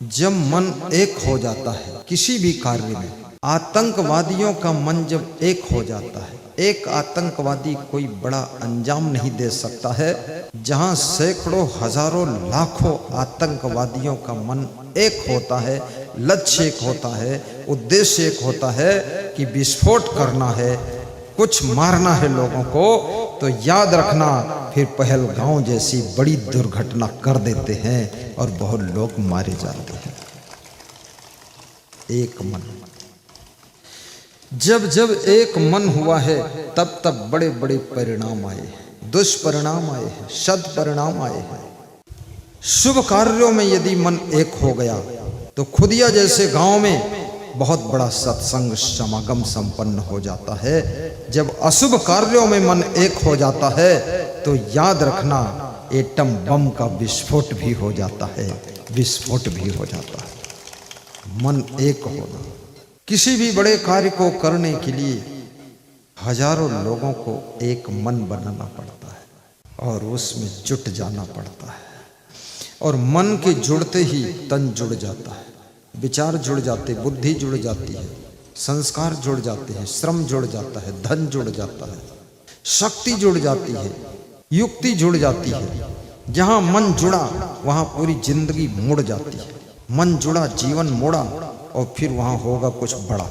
जब मन एक हो जाता है किसी भी कार्य में, आतंकवादियों का मन जब एक हो जाता है, एक आतंकवादी कोई बड़ा अंजाम नहीं दे सकता है। जहां सैकड़ों हजारों लाखों आतंकवादियों का मन एक होता है, लक्ष्य एक होता है, उद्देश्य एक होता है कि विस्फोट करना है, कुछ मारना है लोगों को, तो याद रखना फिर पहलगांव जैसी बड़ी दुर्घटना कर देते हैं और बहुत लोग मारे जाते हैं। एक मन, जब जब एक मन हुआ है तब तब बड़े बड़े परिणाम आए हैं, दुष्परिणाम आए हैं, सदपरिणाम आए हैं। शुभ कार्यों में यदि मन एक हो गया तो खुदिया जैसे गांव में बहुत बड़ा सत्संग समागम संपन्न हो जाता है। जब अशुभ कार्यों में मन एक हो जाता है तो याद रखना एटम बम का विस्फोट भी हो जाता है, विस्फोट भी हो जाता है। मन एक होना, किसी भी बड़े कार्य को करने के लिए हजारों लोगों को एक मन बनाना पड़ता है और उसमें जुट जाना पड़ता है। और मन के जुड़ते ही तन जुड़ जाता है, विचार जुड़ जाते, बुद्धि जुड़ जाती है, संस्कार जुड़ जाते हैं, श्रम जुड़ जाता है, धन जुड़ जाता है, शक्ति जुड़ जाती है, युक्ति जुड़ जाती है। जहां मन जुड़ा वहां पूरी जिंदगी मुड़ जाती है। मन जुड़ा, जीवन मोड़ा और फिर वहां होगा कुछ बड़ा।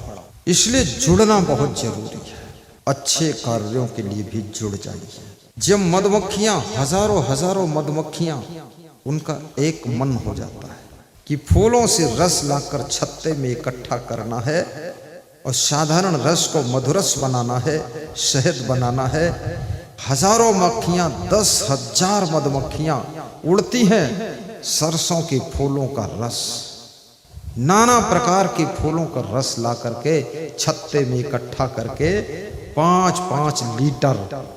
इसलिए जुड़ना बहुत जरूरी है। अच्छे कार्यों के लिए भी जुड़ जाइए। जब मधुमक्खियां, हजारों हजारों मधुमक्खियां, उनका एक मन हो जाता है कि फूलों से रस लाकर छत्ते में इकट्ठा करना है और साधारण रस को मधुरस बनाना है, शहद बनाना है। हजारों मक्खियां, 10,000 मधुमक्खियां उड़ती हैं सरसों के फूलों का रस, नाना प्रकार के फूलों का रस ला करके छत्ते में इकट्ठा करके 5-5 लीटर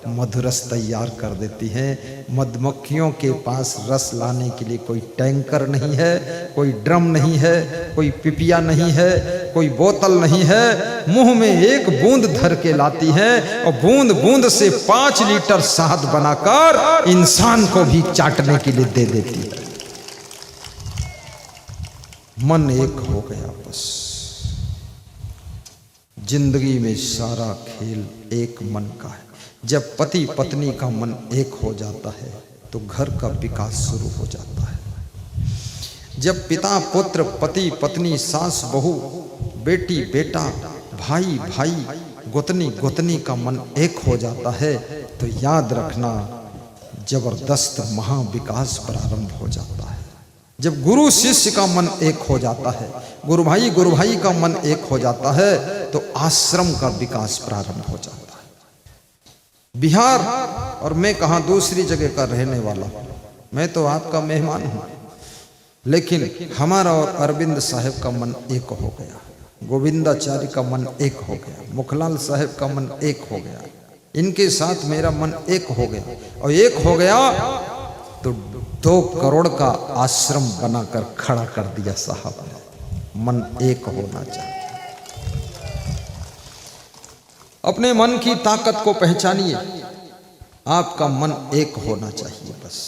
मधुरस तैयार कर देती हैं। मधुमक्खियों के पास रस लाने के लिए कोई टैंकर नहीं है, कोई ड्रम नहीं है, कोई पिपिया नहीं है, कोई बोतल नहीं है। मुंह में एक बूंद धर के लाती हैं और बूंद बूंद से 5 लीटर शहद बनाकर इंसान को भी चाटने के लिए दे देती है। मन एक हो गया बस। जिंदगी में सारा खेल एक मन का है। जब पति पत्नी का मन एक हो जाता है तो घर का विकास शुरू हो जाता है। जब पिता पुत्र, पति पत्नी, सास बहू, बेटी बेटा, भाई भाई, गोतनी गोतनी का मन एक हो जाता है तो याद रखना जबरदस्त महाविकास प्रारंभ हो जाता है। जब गुरु शिष्य का मन एक हो जाता है, गुरु भाई का मन एक हो जाता है तो आश्रम का विकास प्रारंभ हो जाता है। बिहार और मैं कहाँ दूसरी जगह का रहने वाला हूँ, मैं तो आपका मेहमान हूँ, लेकिन हमारा और अरविंद साहब का मन एक हो गया, गोविंदाचार्य का मन एक हो गया, मुखलाल साहब का मन एक हो गया, इनके साथ मेरा मन एक हो गया। और एक हो गया तो 2 करोड़ का आश्रम बनाकर खड़ा कर दिया साहब ने। मन एक होना चाहिए। अपने मन की ताकत को पहचानिए। आपका मन एक होना चाहिए बस।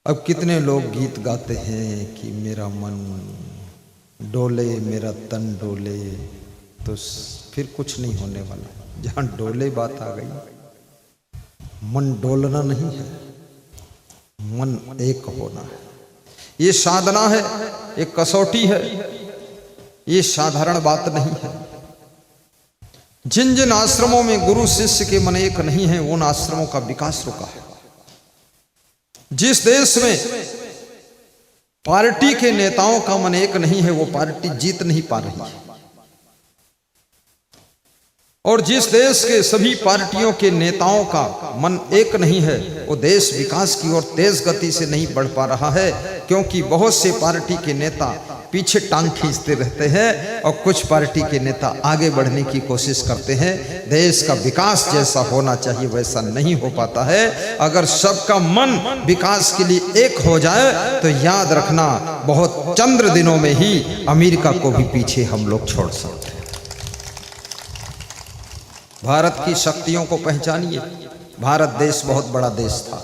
अब कितने लोग गीत गाते हैं कि मेरा मन डोले, मेरा तन डोले, तो फिर कुछ नहीं होने वाला। जहां डोले बात आ गई, मन डोलना नहीं है, मन एक होना है। ये साधना है, एक कसौटी है, ये साधारण बात नहीं है। जिन जिन आश्रमों में गुरु शिष्य के मन एक नहीं है उन आश्रमों का विकास रुका है। जिस देश में पार्टी के नेताओं का मन एक नहीं है वो पार्टी जीत नहीं पा रही है। और जिस देश के सभी पार्टियों के नेताओं का मन एक नहीं है वो देश विकास की ओर तेज गति से नहीं बढ़ पा रहा है, क्योंकि बहुत से पार्टी के नेता पीछे टांग खींचते रहते हैं और कुछ पार्टी के नेता आगे बढ़ने की कोशिश करते हैं। देश का विकास जैसा होना चाहिए वैसा नहीं हो पाता है। अगर सबका मन विकास के लिए एक हो जाए तो याद रखना बहुत चंद्र दिनों में ही अमेरिका को भी पीछे हम लोग छोड़ सकते हैं। भारत की शक्तियों को पहचानिए। भारत देश बहुत बड़ा देश था,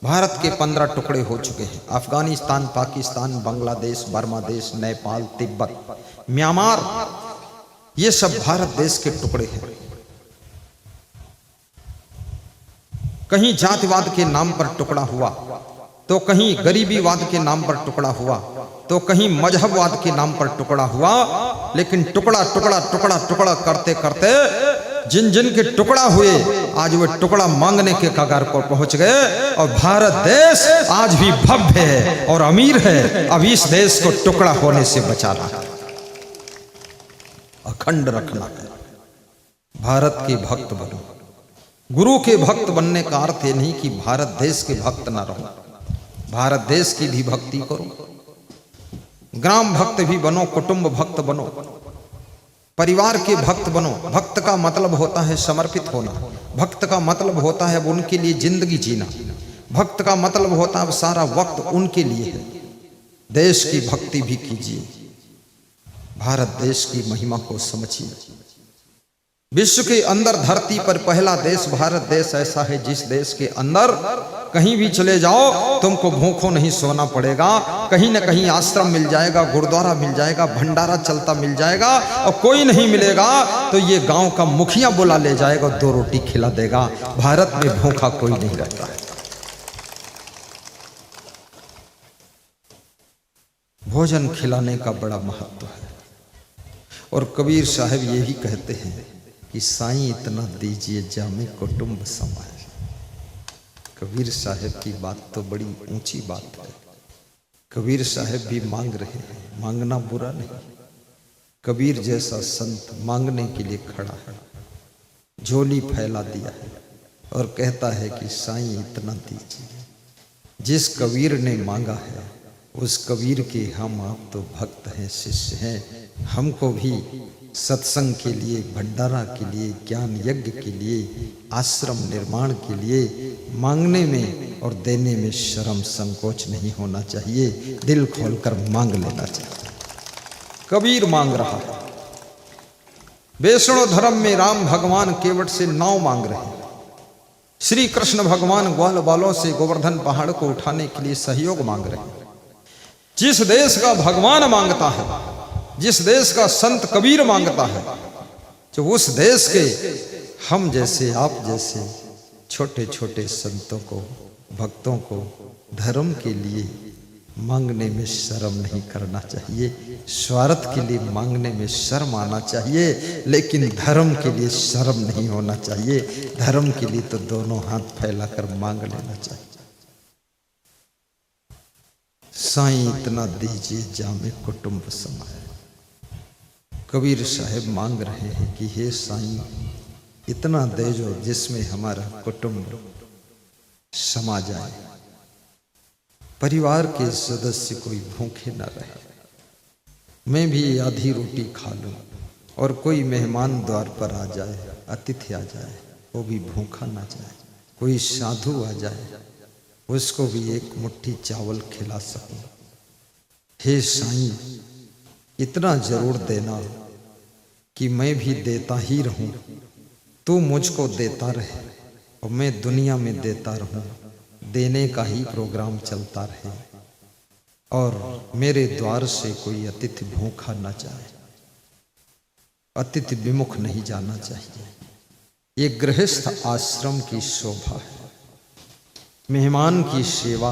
भारत के 15 टुकड़े हो चुके हैं। अफगानिस्तान, पाकिस्तान, बांग्लादेश, बर्मा देश, नेपाल, तिब्बत, म्यांमार, ये सब भारत देश के टुकड़े हैं। कहीं जातिवाद के नाम पर टुकड़ा हुआ, तो कहीं गरीबीवाद के नाम पर टुकड़ा हुआ, तो कहीं मजहबवाद के नाम पर टुकड़ा हुआ, लेकिन टुकड़ा टुकड़ा टुकड़ा टुकड़ा करते करते जिन जिन के टुकड़ा हुए आज वे टुकड़ा मांगने के कगार पर पहुंच गए। और भारत देश आज भी भव्य है और अमीर है। अब इस देश को टुकड़ा होने से बचाना है, अखंड रखना है। भारत के भक्त बनो। गुरु के भक्त बनने का अर्थ ये नहीं कि भारत देश के भक्त ना रहो, भारत देश की भी भक्ति करो। ग्राम भक्त भी बनो, कुटुंब भक्त बनो, परिवार के भक्त बनो। भक्त का मतलब होता है समर्पित होना। भक्त का मतलब होता है अब उनके लिए जिंदगी जीना। भक्त का मतलब होता है अब सारा वक्त उनके लिए है। देश की भक्ति भी कीजिए, भारत देश की महिमा को समझिए। विश्व के अंदर धरती पर पहला देश भारत देश ऐसा है जिस देश के अंदर कहीं भी चले जाओ तुमको भूखों नहीं सोना पड़ेगा। कहीं ना कहीं आश्रम मिल जाएगा, गुरुद्वारा मिल जाएगा, भंडारा चलता मिल जाएगा। और कोई नहीं मिलेगा तो ये गांव का मुखिया बुला ले जाएगा, 2 रोटी खिला देगा। भारत में भूखा कोई नहीं रहता है। भोजन खिलाने का बड़ा महत्व है। और कबीर साहब यही कहते हैं कि साईं इतना दीजिए जामे कुटुंब समाए। कबीर साहब की बात तो बड़ी ऊंची बात है। कबीर साहब भी मांग रहे हैं, मांगना बुरा नहीं। कबीर जैसा संत मांगने के लिए खड़ा है, झोली फैला दिया है और कहता है कि साईं इतना दीजिए। जिस कबीर ने मांगा है उस कबीर के हम आप तो भक्त हैं, शिष्य हैं। हमको भी सत्संग के लिए, भंडारा के लिए, ज्ञान यज्ञ के लिए, आश्रम निर्माण के लिए मांगने में और देने में शर्म संकोच नहीं होना चाहिए। दिल खोलकर मांग लेना चाहिए। कबीर मांग रहा है। वैष्णव धर्म में राम भगवान केवट से नाव मांग रहे हैं। श्री कृष्ण भगवान ग्वाल बालों से गोवर्धन पहाड़ को उठाने के लिए सहयोग मांग रहे हैं। जिस देश का भगवान मांगता है, जिस देश का संत कबीर मांगता है, जो उस देश के हम जैसे आप जैसे छोटे छोटे संतों को, भक्तों को धर्म के लिए मांगने में शर्म नहीं करना चाहिए। स्वार्थ के लिए मांगने में शर्म आना चाहिए, लेकिन धर्म के लिए शर्म नहीं होना चाहिए। धर्म के लिए तो दोनों हाथ फैलाकर मांग लेना चाहिए। साईं इतना दीजिए जामे कुटुंब समाए। कबीर साहब मांग रहे हैं कि हे साईं इतना दे जो जिसमें हमारा कुटुंब समा जाए, परिवार के सदस्य कोई भूखे न रहे, मैं भी आधी रोटी खा लूं और कोई मेहमान द्वार पर आ जाए, अतिथि आ जाए, वो भी भूखा ना जाए। कोई साधु आ जाए उसको भी एक मुट्ठी चावल खिला सकूं। हे साईं इतना जरूर देना कि मैं भी देता ही रहूं, तू मुझको देता रहे और मैं दुनिया में देता रहूं। देने का ही प्रोग्राम चलता रहे और मेरे द्वार से कोई अतिथि भूखा न जाए, अतिथि विमुख नहीं जाना चाहिए। ये गृहस्थ आश्रम की शोभा है। मेहमान की सेवा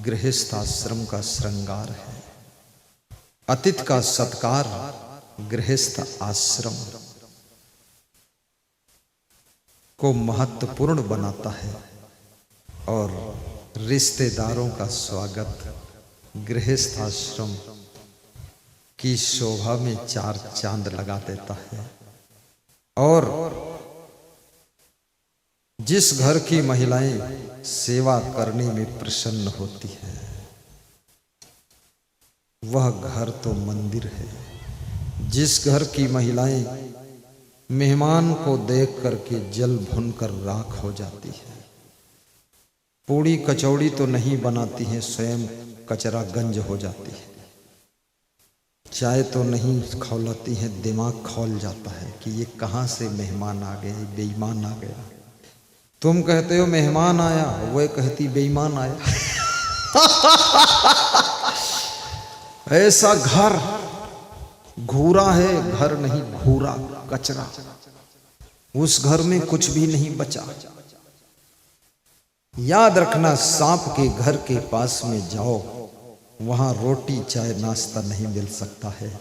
गृहस्थ आश्रम का श्रृंगार है। अतिथि का सत्कार गृहस्थ आश्रम को महत्वपूर्ण बनाता है और रिश्तेदारों का स्वागत गृहस्थ आश्रम की शोभा में 4 चांद लगा देता है। और जिस घर की महिलाएं सेवा करने में प्रसन्न होती है वह घर तो मंदिर है। जिस घर की महिलाएं मेहमान को देख करके जल भुनकर राख हो जाती है, पूड़ी कचौड़ी तो नहीं बनाती हैं, स्वयं कचरा गंज हो जाती है, चाय तो नहीं खौलाती हैं, दिमाग खौल जाता है कि ये कहाँ से मेहमान आ गए, बेईमान आ गया, तुम कहते हो मेहमान आया, वह कहती बेईमान आया। ऐसा घर घूरा है, घर नहीं घूरा, कचरा। उस घर में कुछ भी नहीं बचा। याद रखना, सांप के घर के पास में जाओ, वहां रोटी चाय नाश्ता नहीं मिल सकता है।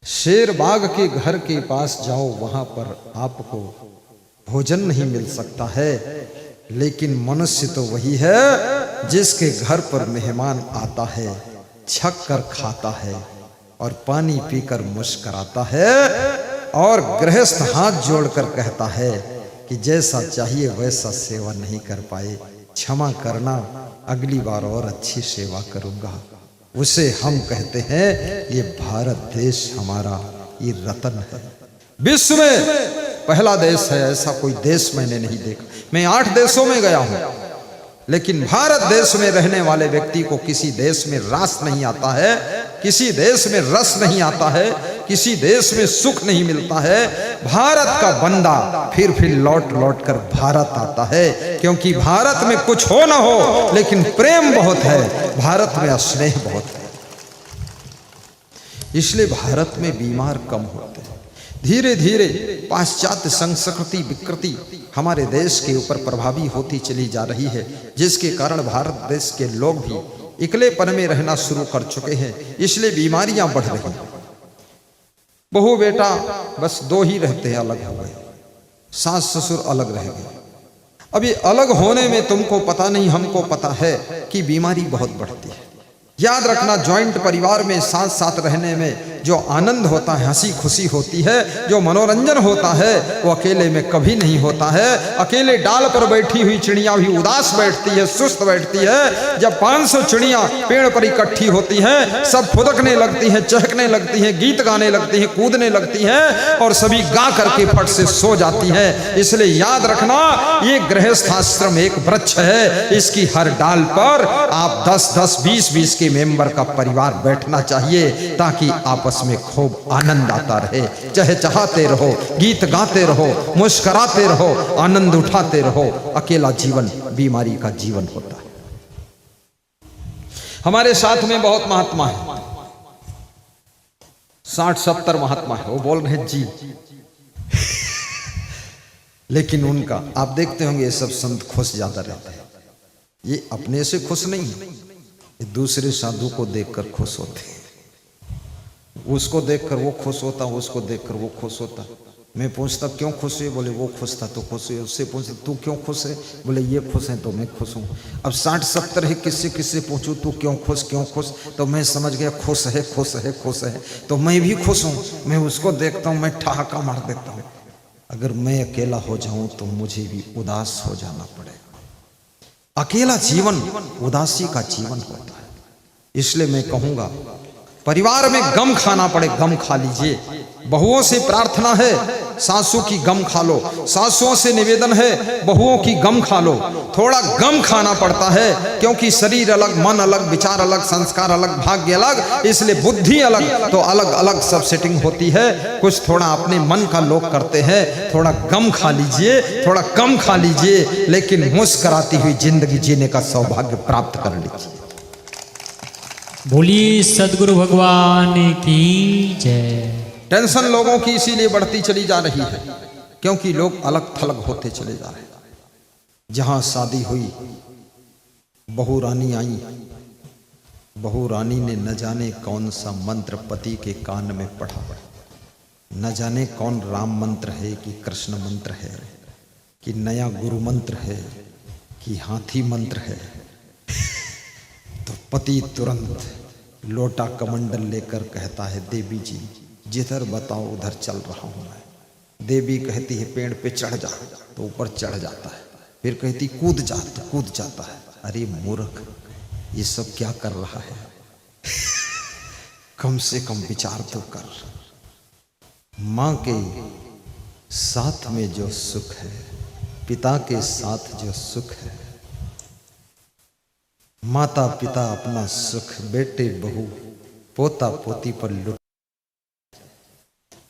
शेर बाघ के घर के पास जाओ, वहां पर आपको भोजन नहीं मिल सकता है। लेकिन मनुष्य तो वही है जिसके घर पर मेहमान आता है, छक कर खाता है और पानी पीकर मुस्कुराता है, और गृहस्थ हाथ जोड़कर कहता है कि जैसा चाहिए वैसा सेवा नहीं कर पाए, क्षमा करना, अगली बार और अच्छी सेवा करूंगा। उसे हम कहते हैं ये भारत देश हमारा, ये रत्न है। विश्व में पहला देश है, ऐसा कोई देश मैंने नहीं देखा। मैं 8 देशों में गया हूं, लेकिन भारत देश में रहने वाले व्यक्ति को किसी देश में रास नहीं आता है, किसी देश में रस नहीं आता है, किसी देश में सुख नहीं मिलता है। भारत का बंदा फिर लौट लौट कर भारत आता है, क्योंकि भारत में कुछ हो ना हो लेकिन प्रेम बहुत है, भारत में स्नेह बहुत है। इसलिए भारत में बीमार कम होते हैं। धीरे धीरे पाश्चात्य संस्कृति विकृति हमारे देश के ऊपर प्रभावी होती चली जा रही है, जिसके कारण भारत देश के लोग भी इकलेपन में रहना शुरू कर चुके हैं। इसलिए बीमारियां बढ़ रही हैं। बहू बेटा बस 2 ही रहते हैं, अलग हो गए। सास ससुर अलग रह गए। अभी अलग होने में तुमको पता नहीं, हमको पता है कि बीमारी बहुत बढ़ती है। याद रखना, ज्वाइंट परिवार में साथ साथ रहने में जो आनंद होता है, हंसी खुशी होती है, जो मनोरंजन होता है, वो अकेले में कभी नहीं होता है। अकेले डाल पर बैठी हुई चिड़िया भी उदास बैठती है, सुस्त बैठती है। जब 500 चिड़िया पेड़ पर इकट्ठी होती हैं, सब फुदकने लगती हैं, चहकने लगती हैं, गीत गाने लगती हैं, कूदने लगती हैं, और सभी गा करके फट से सो जाती हैं। इसलिए याद रखना, ये गृहस्थाश्रम एक वृक्ष है, इसकी हर डाल पर आप 10-10, 20-20 के मेंबर का परिवार बैठना चाहिए, ताकि आपस में खूब आनंद आता रहे। चहचहाते रहो, गीत गाते रहो, मुस्कुराते रहो, आनंद उठाते रहो। अकेला जीवन बीमारी का जीवन होता है। हमारे साथ में बहुत महात्मा है, 60-70 महात्मा है, वो बोल रहे जी। लेकिन उनका आप देखते होंगे, ये सब संत खुश ज्यादा रहते हैं। ये अपने से खुश नहीं है, दूसरे साधु को देखकर खुश होते हैं। उसको देखकर वो खुश होता, उसको देखकर वो खुश होता। मैं पूछता क्यों खुश है, बोले वो खुश था तो खुश है। उससे पूछता तू क्यों खुश है, बोले ये खुश है तो मैं खुश हूँ। अब 60-70 है, किससे पूछूं तू क्यों खुश, तो मैं समझ गया खुश है, खुश है, खुश है, तो मैं भी खुश हूँ। मैं उसको देखता हूँ, मैं ठहाका मार देता हूँ। अगर मैं अकेला हो जाऊं तो मुझे भी उदास हो जाना पड़ेगा। अकेला जीवन उदासी का जीवन होता है। इसलिए मैं कहूंगा, परिवार में गम खाना पड़े, गम खा लीजिए। बहुओं से प्रार्थना है, सासू की गम खा लो। सासुओं से निवेदन है, बहुओं की गम खा लो। थोड़ा गम खाना पड़ता है, क्योंकि शरीर अलग, मन अलग, विचार अलग, संस्कार अलग, भाग्य अलग, इसलिए बुद्धि अलग, तो अलग अलग सब सेटिंग होती है। कुछ थोड़ा अपने मन का लोग करते हैं, थोड़ा गम खा लीजिए, थोड़ा कम खा लीजिए, लेकिन मुस्कुराती हुई जिंदगी जीने का सौभाग्य प्राप्त कर लीजिए। बोलिए सदगुरु भगवान की जय। टेंशन लोगों की इसीलिए बढ़ती चली जा रही है, क्योंकि लोग अलग थलग होते चले जा रहे हैं। जहां शादी हुई, बहू रानी आई, बहू रानी ने न जाने कौन सा मंत्र पति के कान में पढ़ा, न जाने कौन राम मंत्र है कि कृष्ण मंत्र है, कि नया गुरु मंत्र है, कि हाथी मंत्र है। तो पति तुरंत लोटा कमंडल लेकर कहता है, देवी जी जिधर बताओ उधर चल रहा हूं मैं। देवी कहती है पेड़ पे चढ़ जा, तो ऊपर चढ़ जाता है। फिर कहती कूद जा, तो कूद जाता है। अरे मूर्ख, ये सब क्या कर रहा है? कम से कम विचार तो कर। माँ के साथ में जो सुख है, पिता के साथ जो सुख है, माता पिता अपना सुख बेटे बहू पोता पोती पर लुट।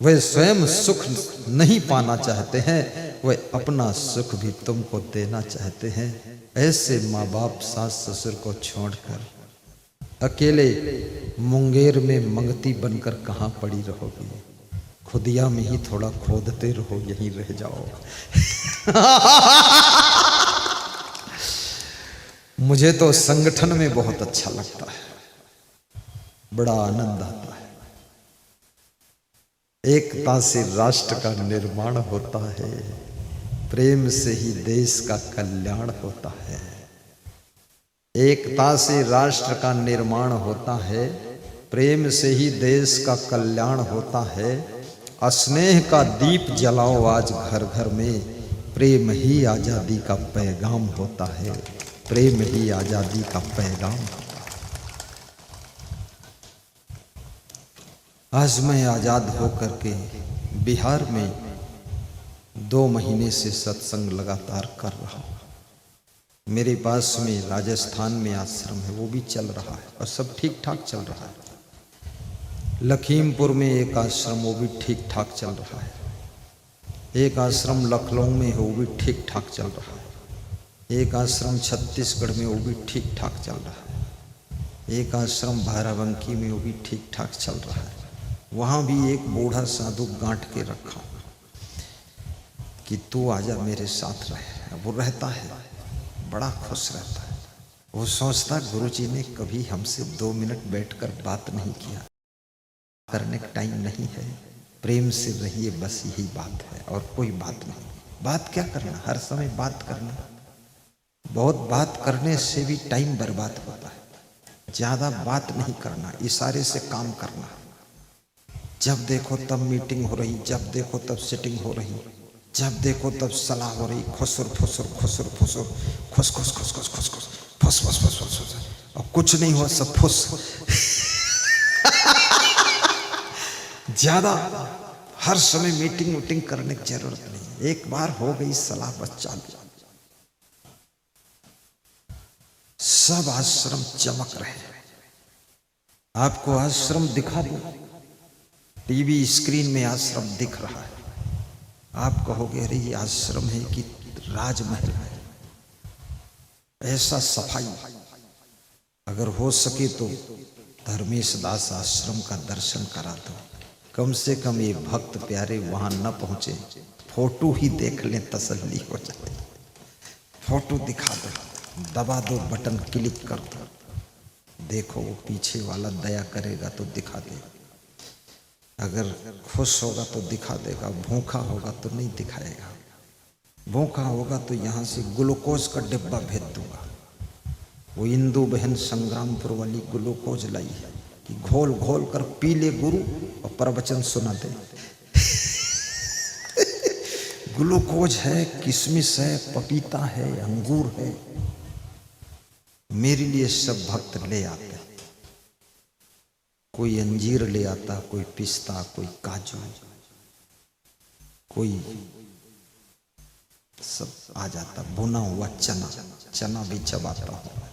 वे स्वयं सुख नहीं पाना चाहते हैं, वे अपना सुख भी तुमको देना चाहते हैं। ऐसे माँ बाप सास ससुर को छोड़कर अकेले मुंगेर में मंगती बनकर कहाँ पड़ी रहोगी? खुदिया में ही थोड़ा खोदते रहो, यहीं रह जाओ। मुझे तो संगठन में बहुत अच्छा लगता है, बड़ा आनंद आता है। एकता से राष्ट्र का निर्माण होता है, प्रेम से ही देश का कल्याण होता है। एकता से राष्ट्र का निर्माण होता है, प्रेम से ही देश का कल्याण होता है। स्नेह का दीप जलाओ आज घर घर में, प्रेम ही आजादी का पैगाम होता है, प्रेम ही आजादी का पैगाम होता है। आज मैं आजाद होकर के बिहार में 2 महीने से सत्संग लगातार कर रहा हूँ। मेरे पास में राजस्थान में आश्रम है, वो भी चल रहा है और सब ठीक ठाक चल रहा है। लखीमपुर में एक आश्रम, वो भी ठीक ठाक चल रहा है। एक आश्रम लखनऊ में है, वो भी ठीक ठाक चल रहा है। एक आश्रम छत्तीसगढ़ में, वो भी ठीक ठाक चल रहा है। एक आश्रम बाराबंकी में, वो भी ठीक ठाक चल रहा है। वहाँ भी एक बूढ़ा साधु गांठ के रखा कि तू आजा मेरे साथ रहे। वो रहता है, बड़ा खुश रहता है। वो सोचता गुरुजी ने कभी हमसे 2 मिनट बैठकर बात नहीं किया, करने का टाइम नहीं है, प्रेम से रहिए, बस यही बात है और कोई बात नहीं। बात क्या करना, हर समय बात करना, बहुत बात करने से भी टाइम बर्बाद होता है। ज़्यादा बात नहीं करना, इशारे से काम करना। जब देखो तब मीटिंग हो रही, जब देखो तब सिटिंग हो रही, जब देखो तब सलाह हो रही, खुसुर फुसुर खुसुर फुसुर खुस खुस खुस खुस खुस खुस फुस फुस फुस फुस फुस, और कुछ नहीं हुआ, सब फुस। ज्यादा हर समय मीटिंग वीटिंग करने की जरूरत नहीं। एक बार हो गई सलाह, बस चालू। सब आश्रम चमक रहे। आपको आश्रम दिखा दूं, टीवी स्क्रीन में आश्रम दिख रहा है। आप कहोगे अरे ये आश्रम है कि राजमहल है, ऐसा सफाई। अगर हो सके तो धर्मेश दास आश्रम का दर्शन करा दो। कम से कम ये भक्त प्यारे वहां न पहुंचे, फोटो ही देख लें, तसल्ली हो जाए। फोटो दिखा दो, दबा दो बटन, क्लिक कर दो, देखो वो पीछे वाला दया करेगा तो दिखा दे। अगर खुश होगा तो दिखा देगा, भूखा होगा तो नहीं दिखाएगा। भूखा होगा तो यहाँ से ग्लूकोज का डिब्बा भेज दूंगा। वो इंदू बहन संग्रामपुर वाली ग्लूकोज लाई है कि घोल घोल कर पी ले गुरु और प्रवचन सुना दे। ग्लूकोज है, किशमिश है, पपीता है, अंगूर है। मेरे लिए सब भक्त ले आते हैं। कोई अंजीर ले आता, कोई पिस्ता, कोई काजू, कोई सब आ जाता। भुना हुआ चना, चना भी चबाता हूं।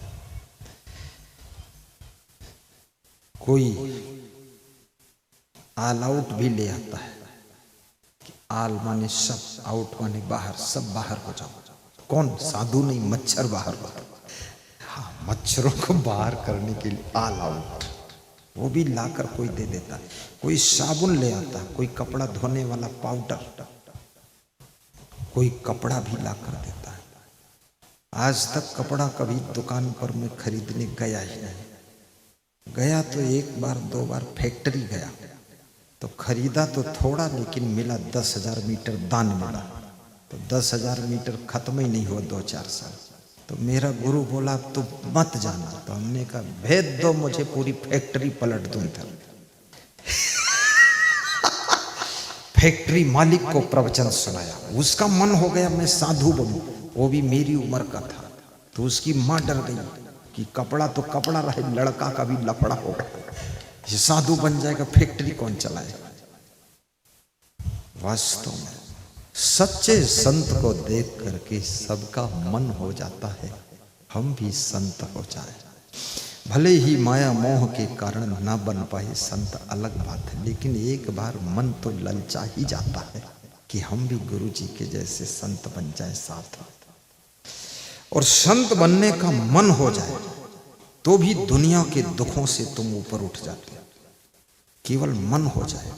कोई ऑल आउट भी ले आता है। आल माने सब, आउट माने बाहर, सब बाहर हो जाओ। कौन? साधु नहीं, मच्छर बाहर हो। हाँ, मच्छरों को बाहर करने के लिए ऑल आउट, वो भी लाकर कोई दे देता है। कोई साबुन ले आता, कोई कपड़ा धोने वाला पाउडर, कोई कपड़ा भी लाकर देता है। आज तक कपड़ा कभी दुकान पर मैं खरीदने गया ही नहीं। गया तो 1 बार 2 बार फैक्ट्री गया तो खरीदा तो थोड़ा, लेकिन मिला 10,000 मीटर दान मिला। तो 10,000 मीटर खत्म ही नहीं हुआ 2-4 साल। तो मेरा गुरु बोला अब तो मत जाना। तो हमने कहा भेज दो, मुझे पूरी फैक्ट्री पलट दूं इधर। फैक्ट्री मालिक को प्रवचन सुनाया, उसका मन हो गया मैं साधु बनूं। वो भी मेरी उम्र का था। तो उसकी माँ डर गई कि कपड़ा तो कपड़ा रहे, लड़का का भी लफड़ा होगा, ये साधु बन जाएगा, फैक्ट्री कौन चलाएगा। वास्तव में सच्चे संत को देख करके सबका मन हो जाता है हम भी संत हो जाए। भले ही माया मोह के कारण ना बन पाए संत अलग बात है, लेकिन एक बार मन तो ललचा ही जाता है कि हम भी गुरु जी के जैसे संत बन जाए साथ। और संत बनने का मन हो जाए तो भी दुनिया के दुखों से तुम ऊपर उठ जाते हो, केवल मन हो जाए।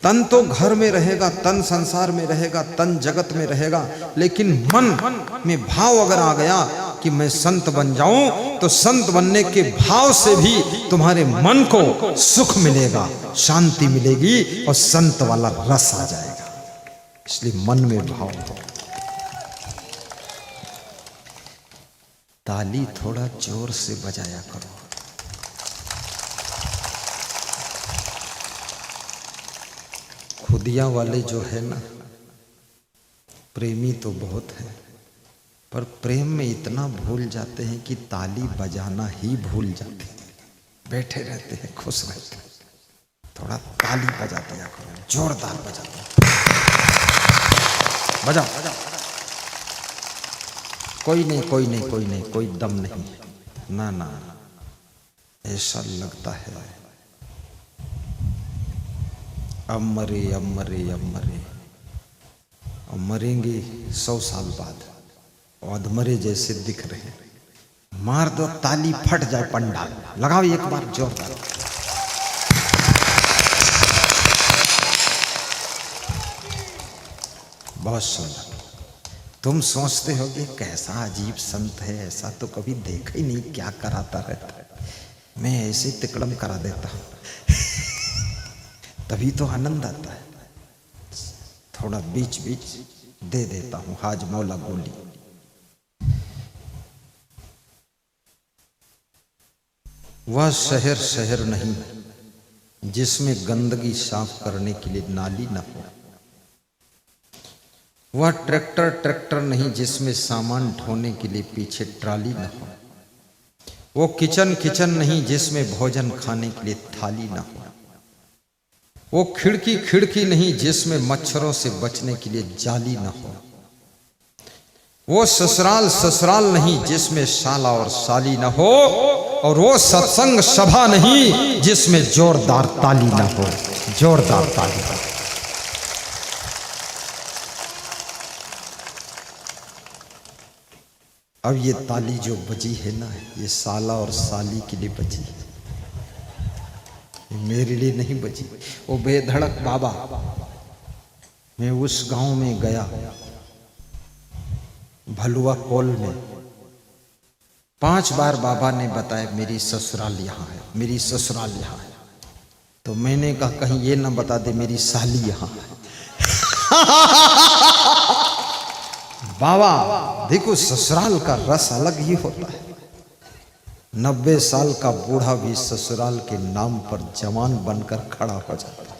तन तो घर में रहेगा, तन संसार में रहेगा, तन जगत में रहेगा, लेकिन मन में भाव अगर आ गया कि मैं संत बन जाऊं, तो संत बनने के भाव से भी तुम्हारे मन को सुख मिलेगा, शांति मिलेगी और संत वाला रस आ जाएगा। इसलिए मन में भाव हो। ताली थोड़ा जोर से बजाया करो। खुदिया वाले जो है ना, प्रेमी तो बहुत है, पर प्रेम में इतना भूल जाते हैं कि ताली बजाना ही भूल जाते हैं, बैठे रहते हैं, खुश रहते हैं। थोड़ा ताली बजा दिया करो, जोरदार बजा दो, बजा। कोई नहीं, कोई नहीं, कोई नहीं, कोई दम नहीं, ना ना, ऐसा लगता है अब मरे, अब मरे, अब मरे, अब मरेंगे 100 साल बाद, और अधमरे जैसे दिख रहे हैं। मार दो ताली, फट जाए पंडाल, लगाओ एक बार जोरदार। बहुत सुंदर। तुम सोचते हो कि कैसा अजीब संत है, ऐसा तो कभी देखा ही नहीं, क्या कराता रहता है। मैं ऐसे तिकड़म करा देता हूं तभी तो आनंद आता है। थोड़ा बीच बीच दे देता हूं हाजमौला गोली। वह शहर शहर नहीं जिसमें गंदगी साफ करने के लिए नाली न हो। वह ट्रैक्टर ट्रैक्टर नहीं जिसमें सामान ढोने के लिए पीछे ट्राली न हो। वो किचन किचन नहीं जिसमें भोजन खाने के लिए थाली न हो। वो खिड़की खिड़की नहीं जिसमें मच्छरों से बचने के लिए जाली न हो। वो ससुराल ससुराल नहीं जिसमें साला और साली न हो। और वो सत्संग सभा नहीं जिसमें जोरदार ताली न हो। जोरदार ताली। अब ये ताली जो बजी है ना, ये साला और साली के लिए बजी है, मेरे लिए नहीं बजी। वो बेधड़क बाबा, मैं उस गांव में गया भलुआ कोल में, 5 बार बाबा ने बताया मेरी ससुराल यहाँ है, मेरी ससुराल यहाँ है। तो मैंने कहा कहीं ये ना बता दे मेरी साली यहाँ है। बाबा देखो ससुराल का रस अलग ही होता है। 90 साल का बूढ़ा भी ससुराल के नाम पर जवान बनकर खड़ा हो जाता है।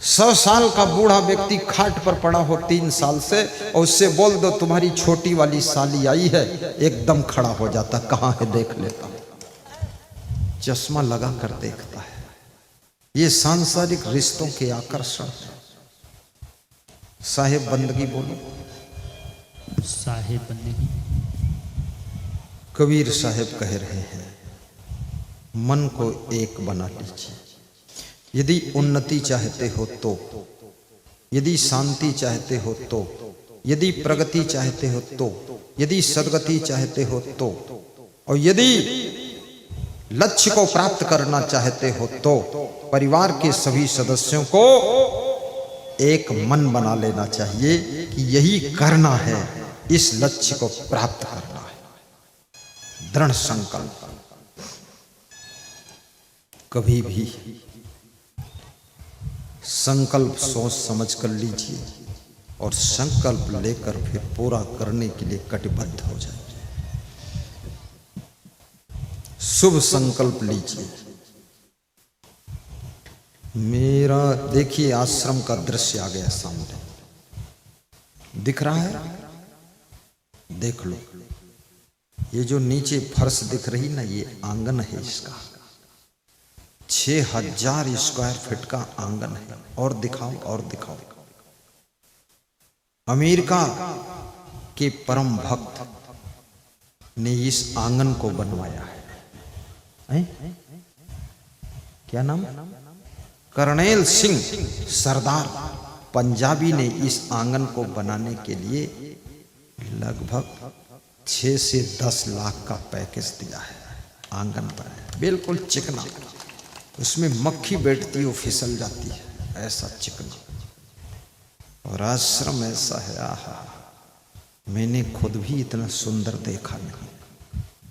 100 साल का बूढ़ा व्यक्ति खाट पर पड़ा हो 3 साल से, और उससे बोल दो तुम्हारी छोटी वाली साली आई है, एकदम खड़ा हो जाता, कहाँ है देख लेता, चश्मा लगा कर देखता है। ये सांसारिक रिश्तों के आकर्षण। साहेब बंदगी बोलो। साहेब बंदगी। कबीर साहेब कह रहे हैं मन को एक बना लीजिए। यदि उन्नति चाहते हो तो, यदि शांति चाहते हो तो, यदि प्रगति चाहते हो तो, यदि सद्गति चाहते हो तो, और यदि लक्ष्य को प्राप्त करना चाहते हो तो परिवार के सभी सदस्यों को एक मन बना लेना चाहिए कि यही करना है, इस लक्ष्य को प्राप्त करना है। दृढ़ संकल्प। कभी भी संकल्प सोच समझ कर लीजिए और संकल्प लेकर फिर पूरा करने के लिए कटिबद्ध हो जाइए। शुभ संकल्प लीजिए। मेरा देखिए आश्रम का दृश्य आ गया सामने, दिख रहा है? देख लो। ये जो नीचे फर्श दिख रही ना, ये आंगन है इसका। 6000 स्क्वायर फीट का आंगन है। और दिखाओ, और दिखाओ। अमेरिका के परम भक्त ने इस आंगन को बनवाया है। क्या नाम? करनेल सिंह सरदार पंजाबी ने इस आंगन को बनाने के लिए लगभग 6 से 10 लाख का पैकेज दिया है। आंगन बनाया बिल्कुल चिकना, उसमें मक्खी बैठती वो फिसल जाती है, ऐसा चिकना। और आश्रम ऐसा है, आहा, मैंने खुद भी इतना सुंदर देखा नहीं,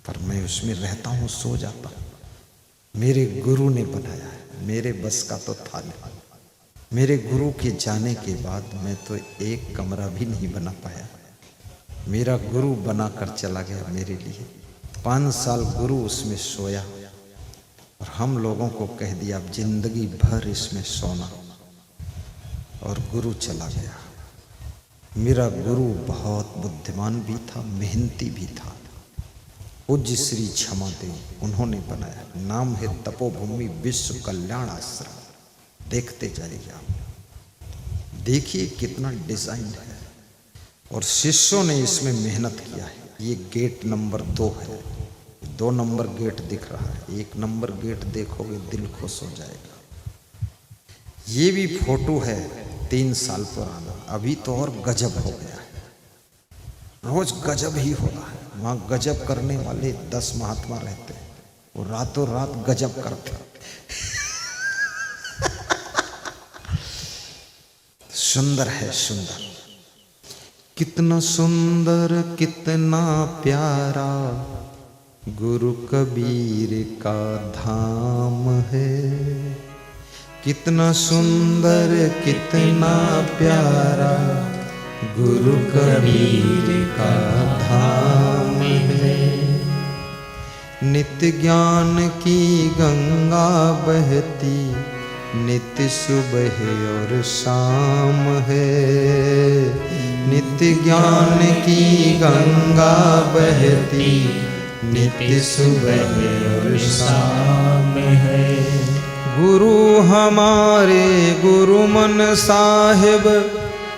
पर मैं उसमें रहता हूँ, सो जाता हूँ। मेरे गुरु ने बनाया है, मेरे बस का तो था नहीं। मेरे गुरु के जाने के बाद मैं तो एक कमरा भी नहीं बना पाया। मेरा गुरु बना कर चला गया मेरे लिए। 5 साल गुरु उसमें सोया और हम लोगों को कह दिया अब जिंदगी भर इसमें सोना, और गुरु चला गया। मेरा गुरु बहुत बुद्धिमान भी था, मेहनती भी था। पूज्य श्री क्षमा देव, उन्होंने बनाया। नाम है तपोभूमि विश्व कल्याण आश्रम। देखते जाइए आप, देखिए कितना डिजाइन है। और शिष्यों ने इसमें मेहनत किया है। ये गेट नंबर 2 है, 2 नंबर गेट दिख रहा है। 1 नंबर गेट देखोगे दिल खुश हो जाएगा। ये भी फोटो है 3 साल पुराना, अभी तो और गजब हो गया है। रोज गजब ही हो रहा है। वहां गजब करने वाले 10 महात्मा रहते हैं, वो रातों रात गजब करते। सुंदर है, सुंदर, कितना सुंदर कितना प्यारा गुरु कबीर का धाम है। कितना सुंदर कितना प्यारा गुरु कबीर का धाम है। नित्य ज्ञान की गंगा बहती, नित्य सुबह और शाम है। नित्य ज्ञान की गंगा बहती, नित्य सुबह और शाम है। गुरु हमारे गुरुमन साहिब,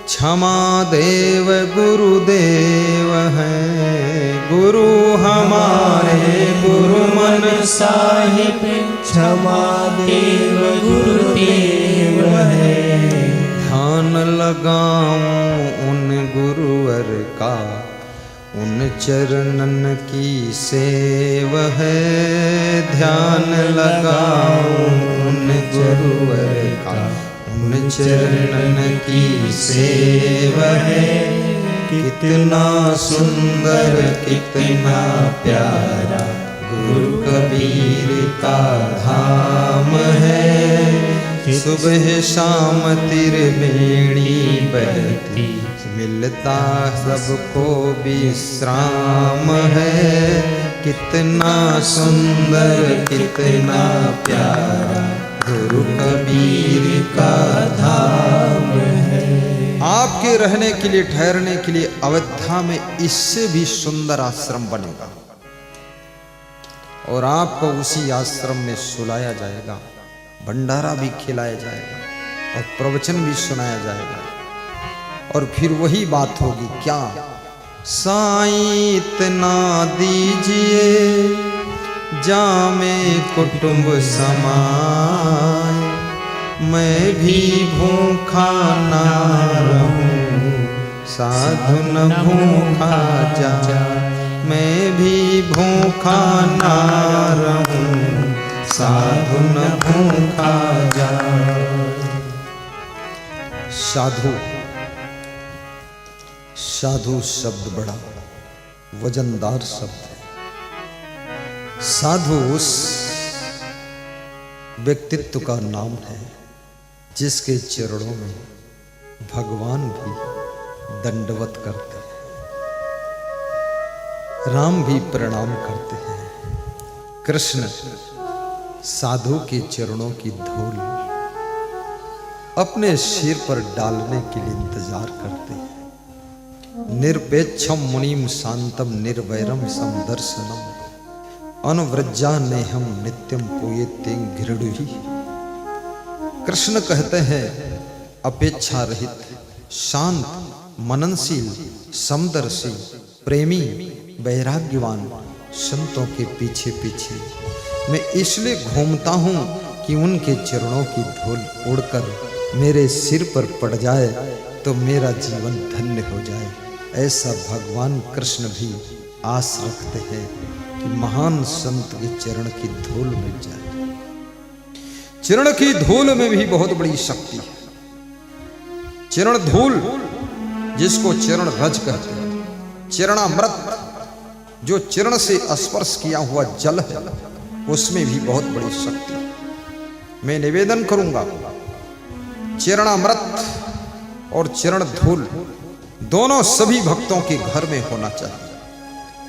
क्षमा देव गुरुदेव हैं। गुरु हमारे गुरुमन साहिब, क्षमा देव गुरुदेव है। ध्यान लगाऊं उन गुरुवर का, उन चरणन की सेव है। ध्यान लगाऊं उन गुरुवर का, उन चरणन की सेव है। कितना सुंदर कितना प्यारा गुरु कबीर का धाम है। सुबह शाम त्रिवेणी बहती, मिलता सबको विश्राम है। कितना सुंदर कितना प्यारा गुरु कबीर का धाम है। आपके रहने के लिए, ठहरने के लिए अयोध्या में इससे भी सुंदर आश्रम बनेगा, और आपको उसी आश्रम में सुलाया जाएगा, भंडारा भी खिलाया जाएगा और प्रवचन भी सुनाया जाएगा। और फिर वही बात होगी, क्या साईं इतना दीजिए जामे कुटुंब समाए, मैं भी भूखा ना रहूं साधु न भूखा जाए। मैं भी भूखा ना रहूं साधु न भूखा जाए। साधु, साधु शब्द बड़ा वजनदार शब्द है। साधु उस व्यक्तित्व का नाम है जिसके चरणों में भगवान भी दंडवत करते हैं, राम भी प्रणाम करते हैं। कृष्ण साधु के चरणों की धूल अपने सिर पर डालने के लिए इंतजार करते हैं। निरपेक्षम मुनिम शांतम निर्वैरम समदर्शनम, अनुव्रजा नेहम नित्यम पूयते घृणुहि। कृष्ण कहते हैं अपेक्षा रहित, शांत, मननशील, समदर्शी, प्रेमी, वैराग्यवान संतों के पीछे पीछे मैं इसलिए घूमता हूँ कि उनके चरणों की धूल उड़कर मेरे सिर पर पड़ जाए तो मेरा जीवन धन्य हो जाए। ऐसा भगवान कृष्ण भी आस रखते हैं कि महान संत के चरण की धूल मिल जाए। चरण की धूल में भी बहुत बड़ी शक्ति है। चरण धूल जिसको चरण रज कहते हैं, चरणामृत जो चरण से स्पर्श किया हुआ जल है, उसमें भी बहुत बड़ी शक्ति है। मैं निवेदन करूंगा चरणामृत और चरण धूल दोनों सभी भक्तों के घर में होना चाहिए।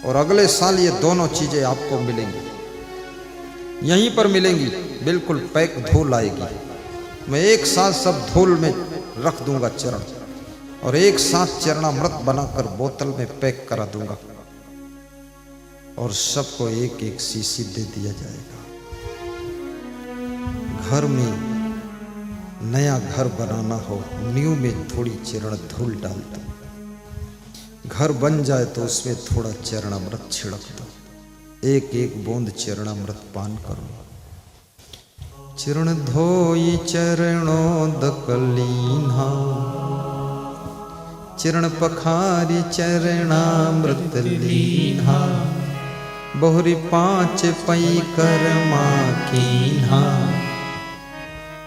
और अगले साल ये दोनों चीजें आपको मिलेंगी, यहीं पर मिलेंगी, बिल्कुल पैक धूल आएगी। मैं एक साथ सब धूल में रख दूंगा चरण, और एक साथ चरणामृत बनाकर बोतल में पैक करा दूंगा, और सबको एक एक शीशी दे दिया जाएगा। घर में नया घर बनाना हो, नींव में थोड़ी चरण धूल डाल दो। घर बन जाए तो उसमें थोड़ा चरणामृत छिड़क दो, एक एक बूंद चरणामृत पान करो। चरण धोई चरणों दकलीन्हा, चरण पखारी चरणामृत लीन्हा, बहुरी पांच पई कर्मा कीन्हा।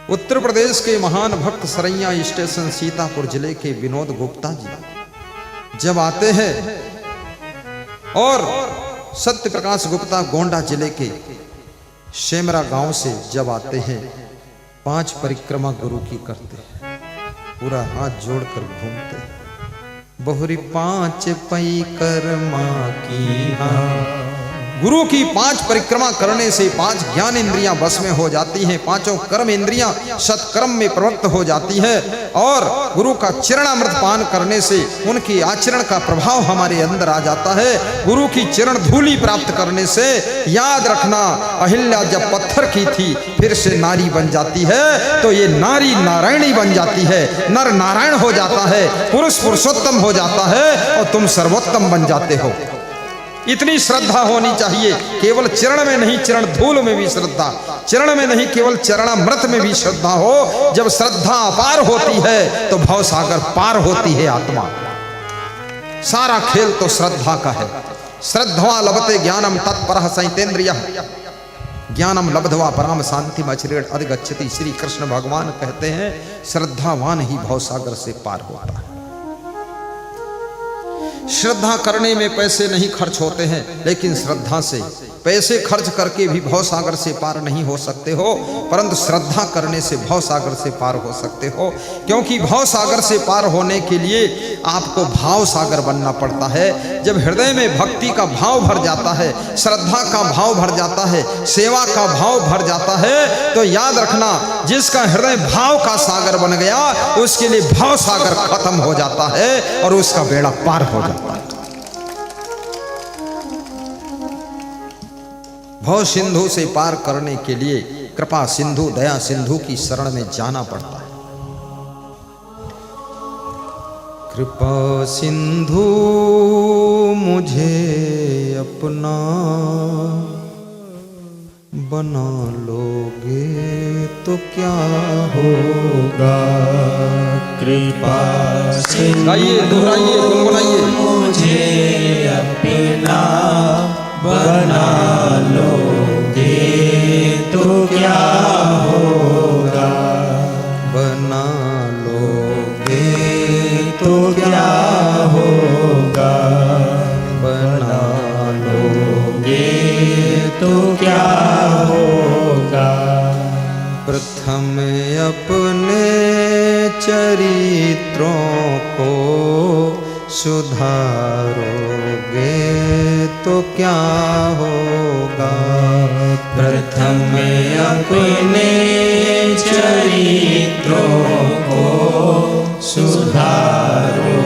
उत्तर प्रदेश के महान भक्त सरैया स्टेशन सीतापुर जिले के विनोद गुप्ता जी जब आते हैं, और सत्य प्रकाश गुप्ता गोंडा जिले के शेमरा गांव से जब आते हैं, 5 परिक्रमा गुरु की करते हैं, पूरा हाथ जोड़कर घूमते हैं। बहुरी 5 पई कर्मा कीन्हा। गुरु की 5 परिक्रमा करने से 5 ज्ञान इंद्रियां बस में हो जाती हैं, 5 कर्म इंद्रियां सत्कर्म में प्रवृत्त हो जाती है, और गुरु का चरणामृत पान करने से उनके आचरण का प्रभाव हमारे अंदर आ जाता है। गुरु की चरण धूली प्राप्त करने से, याद रखना, अहिल्या जब पत्थर की थी फिर से नारी बन जाती है, तो ये नारी नारायणी बन जाती है, नर नारायण हो जाता है, पुरुष पुरुषोत्तम हो जाता है, और तुम सर्वोत्तम बन जाते हो। इतनी श्रद्धा होनी चाहिए, केवल चरण में नहीं, चरण धूल में भी श्रद्धा, चरण में नहीं, केवल चरणामृत में भी श्रद्धा हो। जब श्रद्धा अपार होती है तो भव सागर पार होती है आत्मा। सारा खेल तो श्रद्धा का है। श्रद्धा लभते ज्ञानम तत्परः संयतेन्द्रियः, ज्ञानम लब्ध्वा पराम शांतिम अचिरेण अधिगच्छति। श्री कृष्ण भगवान कहते हैं श्रद्धावान ही भव सागर से पार होता है। श्रद्धा करने में पैसे नहीं खर्च होते हैं, लेकिन श्रद्धा से पैसे खर्च करके भी भव सागर से पार नहीं हो सकते हो, परंतु श्रद्धा करने से भव सागर से पार हो सकते हो। क्योंकि भव सागर से पार होने के लिए आपको भाव सागर बनना पड़ता है। जब हृदय में भक्ति का भाव भर जाता है, श्रद्धा का भाव भर जाता है, सेवा का भाव भर जाता है, तो याद रखना, जिसका हृदय भाव का सागर बन गया उसके लिए भाव सागर खत्म हो जाता है और उसका बेड़ा पार हो जाता है। भव सिंधु से पार करने के लिए कृपा सिंधु, दया सिंधु की शरण में जाना पड़ता है। कृपा सिंधु मुझे अपना बना लोगे तो क्या होगा। कृपा से गाइए, दोहराइए, गुनगुनाइए। मुझे अपना बना लोगे तो क्या होगा। बना लोगे तो क्या होगा। बना लोगे तो क्या होगा। प्रथम अपने चरित्रों को सुधारोगे तो क्या होगा। प्रथम अपने चरित्रों को सुधारोगे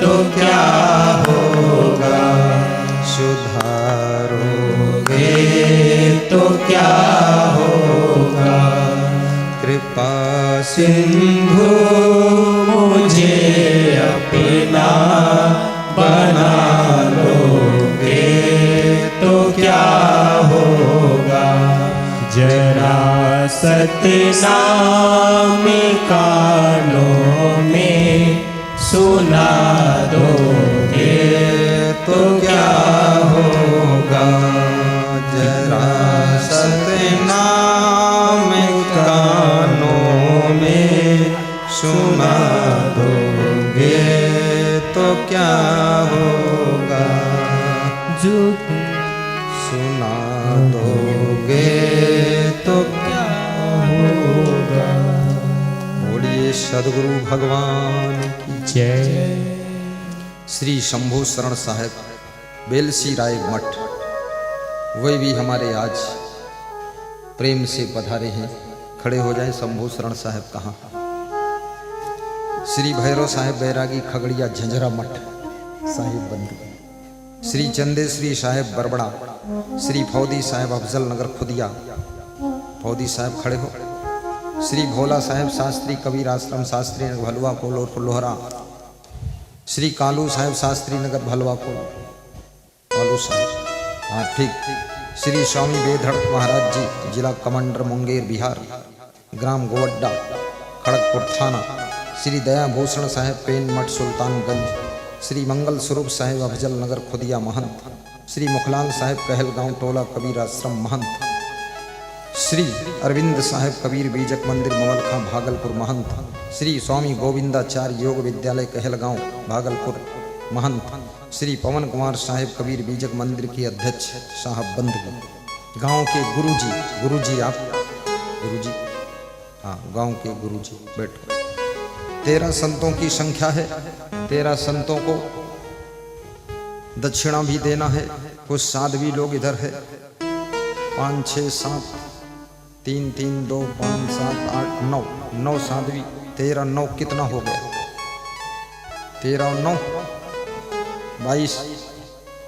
तो क्या होगा। सुधारोगे तो क्या होगा। कृपा सिंधु मुझे अपना बना लोगे तो क्या होगा। जरा सतनाम कानों में सुना दोगे तो क्या होगा। जरा सतनाम कानों में सुना दोगे तो क्या होगा। जो सुना दोगे तो क्या होगा। बोलिए सदगुरु भगवान की जय। श्री शंभू शरण साहेब बेलसी राय मठ वे भी हमारे आज प्रेम से पधारे हैं। खड़े हो जाएं। शंभू शरण साहेब कहाँ। श्री भैरव साहेब बैरागी खगड़िया झंझरा मठ साहिब बंधु। श्री चंदेश्वरी साहेब बरबड़ा। श्री फौदी साहेब अफजल नगर खुदिया। फौदी साहेब खड़े हो। श्री भोला साहेब शास्त्री कबीर आश्रम शास्त्री नगर भलवा कोल और लोहरा। श्री कालू साहेब शास्त्री नगर भलवा कोल। कालू साहेब हाँ ठीक। श्री स्वामी बेधड़ महाराज जी जिला कमांडर मुंगेर बिहार ग्राम गोवड्डा खड़गपुर थाना। श्री दया भूषण साहेब पेन मठ सुल्तानगंज। श्री मंगल स्वरूप साहेब अफजल नगर खुदिया महंत। श्री मुखलाल साहेब कहलगांव टोला कबीर आश्रम महंत। श्री अरविंद साहेब कबीर बीजक मंदिर मवलखा भागलपुर महंत। श्री स्वामी गोविंदाचार्य योग विद्यालय कहलगांव भागलपुर महंत। श्री पवन कुमार साहेब कबीर बीजक मंदिर के अध्यक्ष साहब बंधु। गांव के गुरुजी आप गुरुजी हाँ गांव के गुरुजी बैठो। 13 संतों की संख्या है। 13 संतों को दक्षिणा भी देना है। कुछ साध्वी लोग इधर है। 5 6 7 3 3 2 5 7 8 9 9 साध्वी। 13 9 कितना हो गया। 13 और 9 22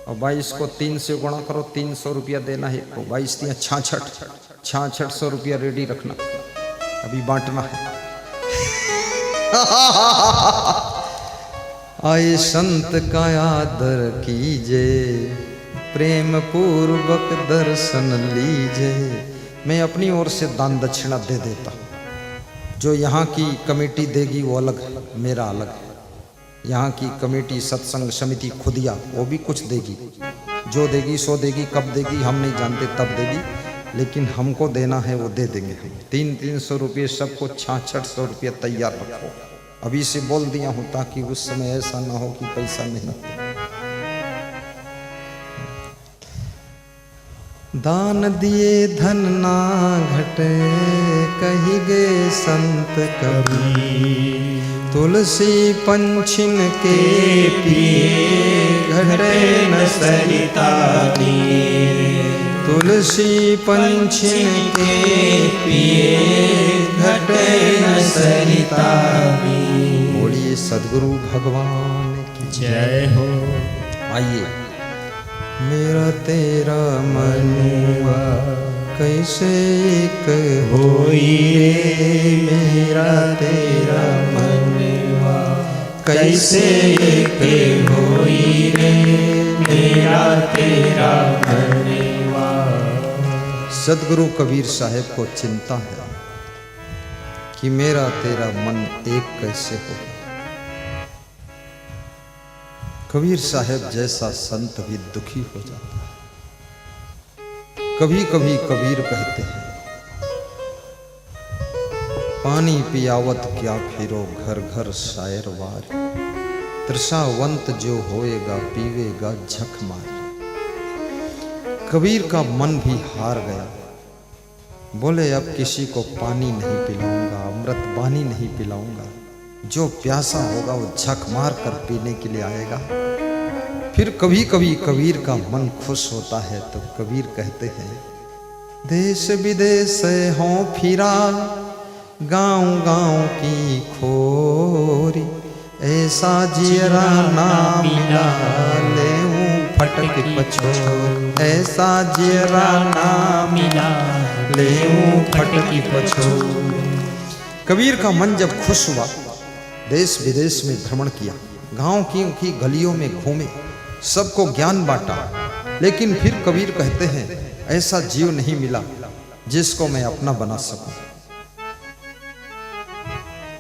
और 22 को 3 से गुणा करो। 300 रुपया देना है। 22 दिया 6600 रुपया रेडी रखना। अभी बांटना है। आए संत का आदर कीजे प्रेम पूर्वक दर्शन लीजे। मैं अपनी ओर से दान दक्षिणा दे देता हूँ। जो यहाँ की कमेटी देगी वो अलग है, मेरा अलग है। यहाँ की कमेटी सत्संग समिति खुदिया वो भी कुछ देगी। जो देगी सो देगी। कब देगी हम नहीं जानते, तब देगी। लेकिन हमको देना है वो दे देंगे हम। 300 रुपये सबको 6600 रुपये तैयार रखो। अभी से बोल दिया हूँ ताकि उस समय ऐसा ना हो कि पैसा नहीं। दान दिए धन ना घटे कही गे संत कबीर। तुलसी पंछिन के पिए घटे न सरिता नीर। तुलसी पंछिन के पिए घटे न सरिता नीर। बोलिए सदगुरु भगवान की जय हो। आइए। मेरा तेरा मनवा कैसे एक होई रे। मेरा तेरा मनवा कैसे एक होई रे। मेरा तेरा मनवा। सदगुरु कबीर साहेब को चिंता है कि मेरा तेरा मन एक कैसे हो। कबीर साहेब जैसा संत भी दुखी हो जाता है। कभी कभी कबीर कहते हैं पानी पियावत क्या फिरो घर घर शायर वार। तृषावंत जो होएगा पीवेगा झक मार। कबीर का मन भी हार गया। बोले अब किसी को पानी नहीं पिलाऊंगा, अमृत पानी नहीं पिलाऊंगा। जो प्यासा होगा वो झक मार कर पीने के लिए आएगा। फिर कभी कभी कबीर का मन खुश होता है तो कबीर कहते हैं देश विदेश हो फिरा गांव गांव की खोरी। ऐसा जियरा ना मिला लेऊं फटक पछोर। ऐसा जियरा ना मिला लेऊं फटक पछोर। कबीर का मन जब खुश हुआ देश विदेश में भ्रमण किया। गांव की गलियों में घूमे, सबको ज्ञान बांटा। लेकिन फिर कबीर कहते हैं ऐसा जीव नहीं मिला जिसको मैं अपना बना सकूं।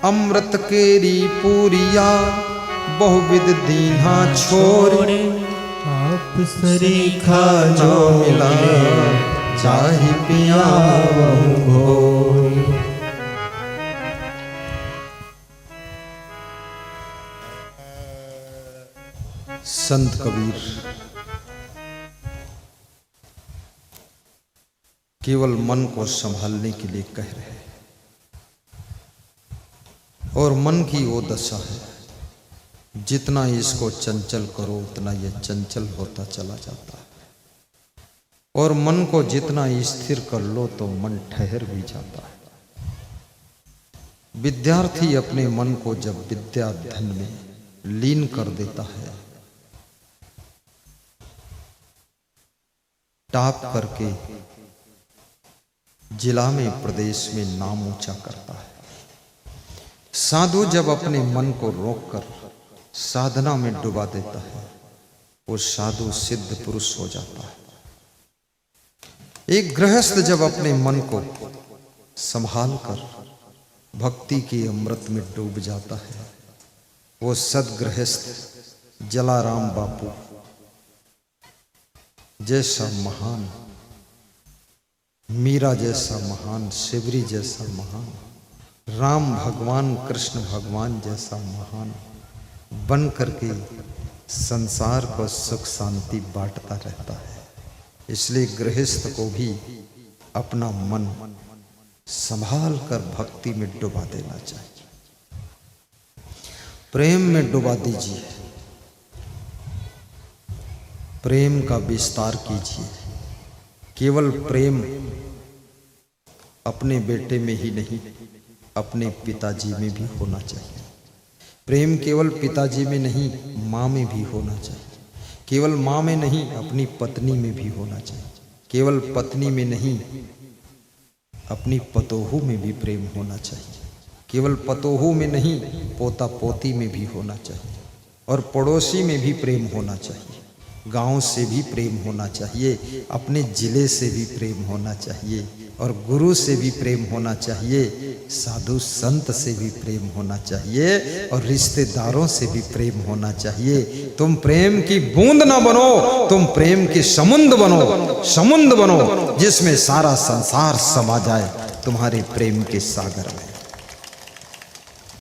अमृत केरी पूरिया बहुविध दीन्हा छोड़े, आप सरीखा जो मिला चाहे पिया घोर। संत कबीर केवल मन को संभालने के लिए कह रहे हैं, और मन की वो दशा है, जितना इसको चंचल करो उतना यह चंचल होता चला जाता है, और मन को जितना स्थिर कर लो तो मन ठहर भी जाता है। विद्यार्थी अपने मन को जब विद्या धन में लीन कर देता है, टाप करके जिला में प्रदेश में नाम ऊंचा करता है। साधु जब अपने मन को रोककर साधना में डुबा देता है, वो साधु सिद्ध पुरुष हो जाता है। एक गृहस्थ जब अपने मन को संभाल कर भक्ति के अमृत में डूब जाता है, वो सदगृहस्थ जलाराम बापू जैसा महान, मीरा जैसा महान, शिवरी जैसा महान, राम भगवान कृष्ण भगवान जैसा महान बन करके संसार को सुख शांति बांटता रहता है। इसलिए गृहस्थ को भी अपना मन संभाल कर भक्ति में डुबा देना चाहिए। प्रेम में डुबा दीजिए, प्रेम का विस्तार कीजिए। केवल प्रेम अपने बेटे में ही नहीं, अपने पिताजी में भी होना चाहिए। प्रेम केवल पिताजी में नहीं, माँ में भी होना चाहिए। केवल माँ में नहीं, अपनी पत्नी में भी होना चाहिए। केवल पत्नी में नहीं, अपनी पतोहू में भी प्रेम होना चाहिए। केवल पतोहू में नहीं, पोता पोती में भी होना चाहिए। और पड़ोसी में भी प्रेम होना चाहिए। गांव से भी प्रेम होना चाहिए, अपने जिले से भी प्रेम होना चाहिए, और गुरु से भी प्रेम होना चाहिए, साधु संत से भी प्रेम होना चाहिए, और रिश्तेदारों से भी प्रेम होना चाहिए। तुम प्रेम की बूंद ना बनो, तुम प्रेम के समुद्र बनो, समुद्र बनो जिसमें सारा संसार समा जाए तुम्हारे प्रेम के सागर में।